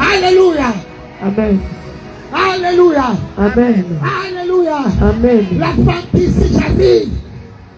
Alléluia. Amen. Alléluia. Amen. Alléluia. Amen. La femme qui, si j'arrive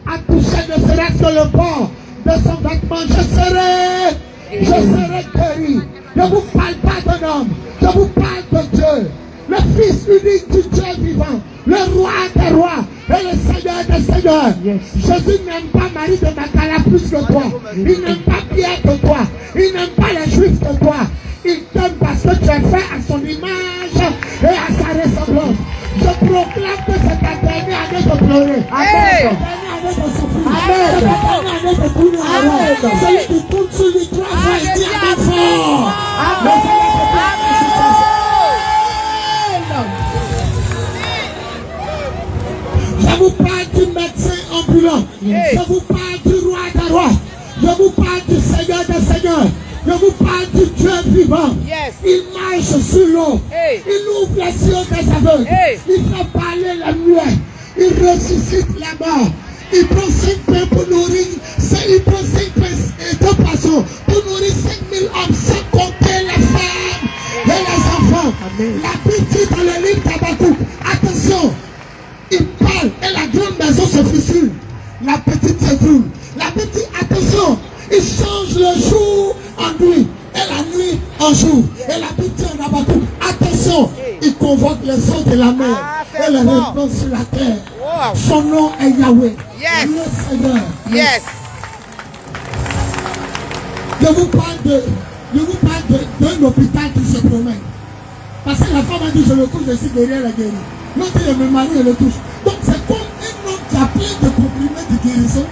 à toucher ne serait-ce que le bord de son vêtement, je serai guéri. Je ne vous parle pas d'un homme, je vous parle de Dieu, le Fils unique du Dieu vivant, le roi des rois et le Seigneur des seigneurs. Yes. Jésus n'aime pas Marie de Magdala plus que toi. Il n'aime pas Pierre que toi. Il n'aime pas les Juifs que toi. Il t'aime parce que tu es fait à son image et à sa ressemblance. Je proclame que c'est ta dernière année de pleurer. Amen. Ta dernière année de souffrir. Amen. C'est ta dernière année de courir. Amen. Celui qui tourne sur lui, toi, va dire Amen fort. Amen. Je vous parle du médecin ambulant. Yes. Je vous parle du roi des rois. Je vous parle du Seigneur des seigneurs. Je vous parle du Dieu vivant. Yes. Il marche sur l'eau. Hey. Il ouvre les yeux des aveugles. Hey. Il fait parler les muets. Il ressuscite les morts. Il prend 5 pains pour nourrir. Il prend 5 pains et 2 poissons pour nourrir 5000 hommes sans compter les femmes et les enfants. Amen. La petite dans le livre d'Habakkuk. Attention. Il parle et la grande maison se fissure. La petite s'écroule. La petite, attention, il change le jour en nuit et la nuit en jour. Et la petite en Habakkuk, attention, il convoque les eaux de la mer c'est et les fort. répand sur la terre. Wow. Son nom est Yahweh. Yes. Le Seigneur. Yes. Je vous parle d'un hôpital qui se promène. Parce que la femme a dit, je le touche, je suis guéri, elle est guérie. L'autre, il me marie, elle le touche. Donc c'est comme un homme qui a plein de comprimés de guérison.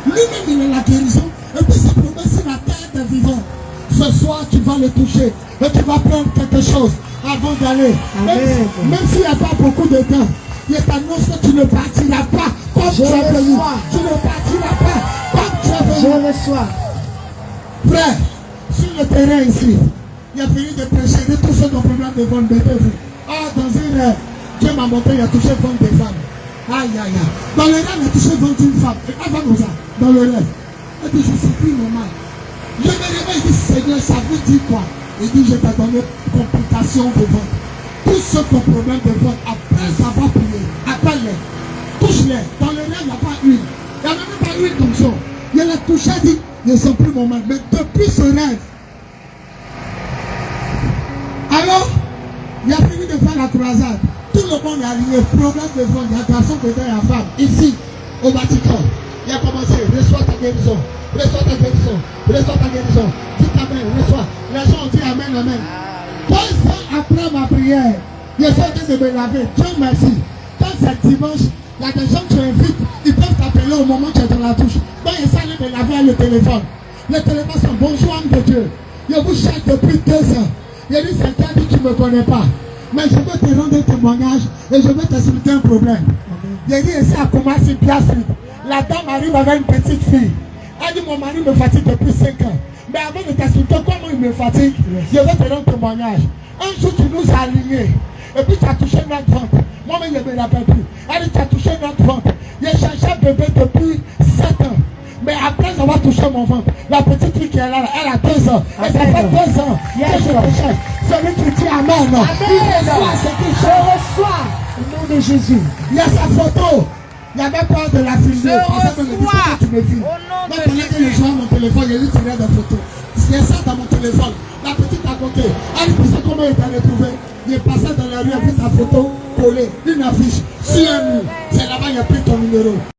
Lui-même, il est la guérison. Et puis, se promène sur la terre des vivants. Ce soir, tu vas le toucher. Et tu vas prendre quelque chose avant d'aller. Même s'il n'y a pas beaucoup de temps, il t'annonce que tu ne partiras pas comme tu es venu. Tu ne partiras pas comme tu es venu. Je reçois. Frère, sur le terrain ici, il a fini de prêcher de tous ceux qui ont problème de vente de bébé. Ah, dans une rêve, Dieu m'a montré, il a touché 20 des femmes. Aïe, aïe, aïe. Dans le rêve, il a touché 21 femmes. Et avant comme ça, dans le rêve. Il dit, je suis plus normal. Je me réveille, il dit, Seigneur, ça veut dire quoi? Il dit, je t'ai donné complications de vente. Tous ceux qui ont problème de vente, après avoir prié, appelle-les, touche-les. Dans le rêve, il n'y a pas une. Il n'y a même pas une comme ça. Il a touché, il dit, je ne sens plus mon mal. Mais depuis ce rêve, alors, il a fini de faire la croisade. Tout le monde est aligné. Problème de vente, il y a garçon dedans et la femme. Ici, au Vatican, il a commencé. Reçois ta guérison. Reçois ta guérison. Reçois ta guérison. Dis Amen. Reçois. Les gens ont dit Amen, Amen. 2 ans après ma prière, je suis en train de me laver. Dieu merci. Quand c'est dimanche, il y a des gens que tu invites. Ils peuvent t'appeler au moment où tu es dans la touche. Donc, ils s'allent de laver le téléphone. Le téléphone sont bonjour, homme de Dieu. Je vous cherche depuis 2 ans. Il a dit, c'est toi qui ne me connais pas. Mais je vais te rendre un témoignage et je vais t'expliquer un problème. Il a dit, ici à commencer Piast Street. La dame arrive avec une petite fille. Elle dit, mon mari me fatigue depuis 5 ans. Mais avant de t'expliquer comment il me fatigue, je vais te rendre un témoignage. Un jour, tu nous as alignés. Et puis, tu as touché notre vente. Moi-même, je ne me rappelle plus. Elle dit, tu as touché notre vente. J'ai cherché un bébé depuis 7 ans. Mais après avoir touché mon ventre, la petite fille qui est là, elle a 2 ans. Et ça fait 2 ans que je touche. Celui qui dit Amen. Amen. Il reçoit ce qu'il Je reçois. Au nom de Jésus. Il y a sa photo. Il y avait peur de la filmer. Je reçois. Tu me filmes. Au nom de Donc, pendant que je Jésus. jouais mon téléphone, j'ai lui tiré des photos. Il y a ça dans mon téléphone. La petite à côté. Elle dit, tu sais comment il t'a retrouvé? Il est passé dans la rue avec sa photo collée, une affiche sur un mur. C'est là-bas, il a pris ton numéro.